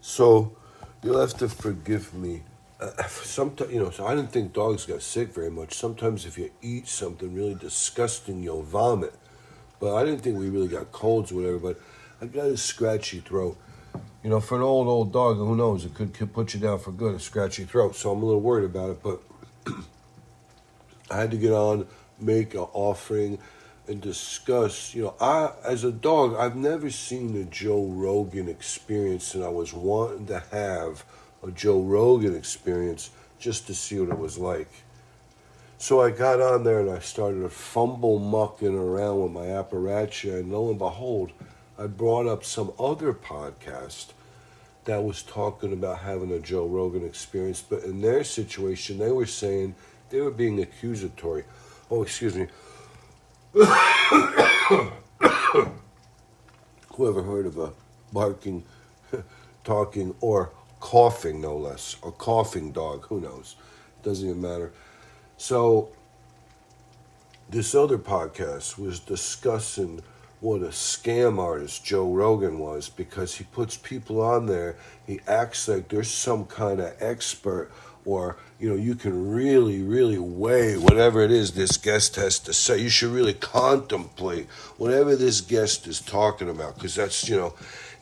So you'll have to forgive me. Sometimes, so I didn't think dogs got sick very much. Sometimes if you eat something really disgusting, you'll vomit. But I didn't think we really got colds or whatever. But I got a scratchy throat. For an old dog, who knows? It could put you down for good, a scratchy throat. So I'm a little worried about it. But I had to get on, make an offering, and discuss. As a dog, I've never seen a Joe Rogan experience, and I was wanting to have a Joe Rogan experience just to see what it was like. So I got on there and I started to fumble mucking around with my apparatus, and lo and behold, I brought up some other podcast that was talking about having a Joe Rogan experience, but in their situation, they were saying they were being accusatory. Oh, excuse me. Whoever heard of a barking, talking, or coughing, no less, a coughing dog, who knows? Doesn't even matter. So this other podcast was discussing what a scam artist Joe Rogan was, because he puts people on there, he acts like there's some kind of expert, or you can really, really weigh whatever it is this guest has to say. You should really contemplate whatever this guest is talking about, because that's,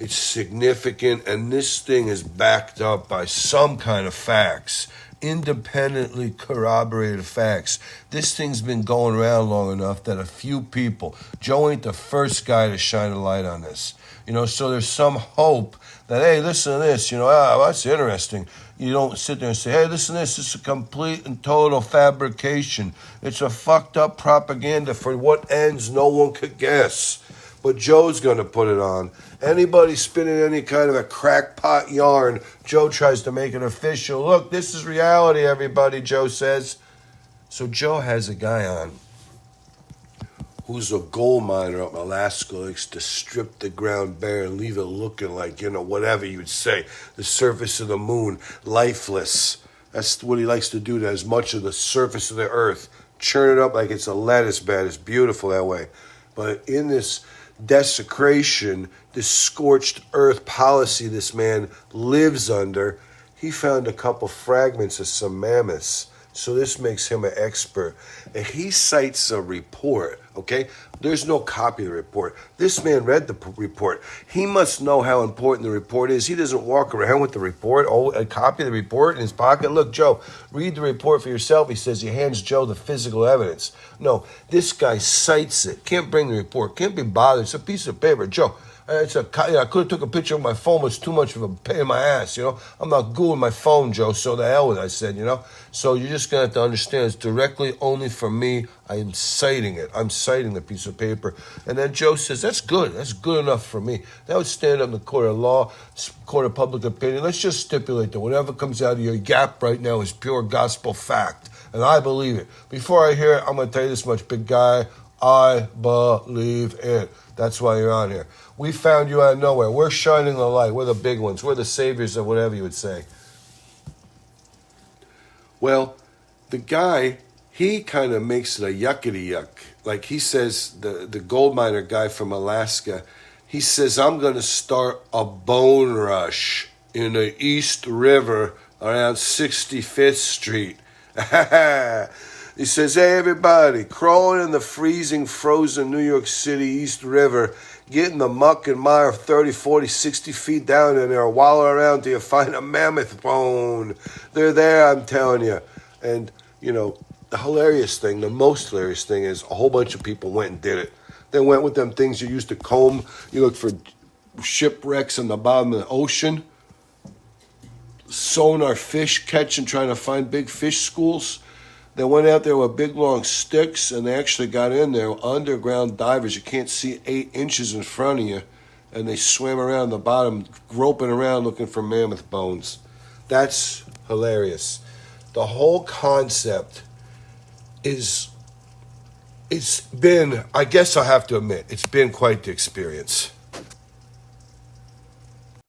it's significant, and this thing is backed up by some kind of facts, independently corroborated facts. This thing's been going around long enough that a few people, Joe ain't the first guy to shine a light on this. So there's some hope that, hey, listen to this, that's interesting. You don't sit there and say, hey, listen to this is a complete and total fabrication. It's a fucked up propaganda for what ends no one could guess. But Joe's going to put it on. Anybody spinning any kind of a crackpot yarn, Joe tries to make it official. Look, this is reality, everybody, Joe says. So Joe has a guy on who's a gold miner up in Alaska, likes to strip the ground bare and leave it looking like, whatever you would say, the surface of the moon, lifeless. That's what he likes to do to as much of the surface of the earth. Churn it up like it's a lettuce bed. It's beautiful that way. But in this desecration, this scorched earth policy this man lives under, he found a couple fragments of some mammoths. So this makes him an expert. And he cites a report, okay? There's no copy of the report. This man read the report. He must know how important the report is. He doesn't walk around with the report, a copy of the report in his pocket. Look, Joe, read the report for yourself. He says he hands Joe the physical evidence. No, this guy cites it. Can't bring the report. Can't be bothered. It's a piece of paper. Joe, I could have took a picture of my phone, but it's too much of a pain in my ass, I'm not good with my phone, Joe, so the hell with it, I said, So you're just going to have to understand it's directly only for me. I am citing it. I'm citing the piece of paper. And then Joe says, that's good. That's good enough for me. That would stand up in the court of law, court of public opinion. Let's just stipulate that whatever comes out of your gap right now is pure gospel fact. And I believe it. Before I hear it, I'm going to tell you this much, big guy. I believe it. That's why you're on here. We found you out of nowhere. We're shining the light. We're the big ones. We're the saviors of whatever you would say. Well, the guy, he kind of makes it a yuckity yuck. Like he says, the gold miner guy from Alaska, he says, I'm going to start a bone rush in the East River around 65th Street. He says, hey, everybody, crawling in the freezing, frozen New York City East River, get in the muck and mire of 30, 40, 60 feet down in there, wallow around till you find a mammoth bone. They're there, I'm telling you. And, the hilarious thing, the most hilarious thing is a whole bunch of people went and did it. They went with them things you used to comb. You look for shipwrecks on the bottom of the ocean, sonar fish catching, trying to find big fish schools. They went out there with big, long sticks, and they actually got in there. Underground divers, you can't see 8 inches in front of you, and they swam around the bottom, groping around looking for mammoth bones. That's hilarious. The whole concept it's been, I guess I have to admit, it's been quite the experience.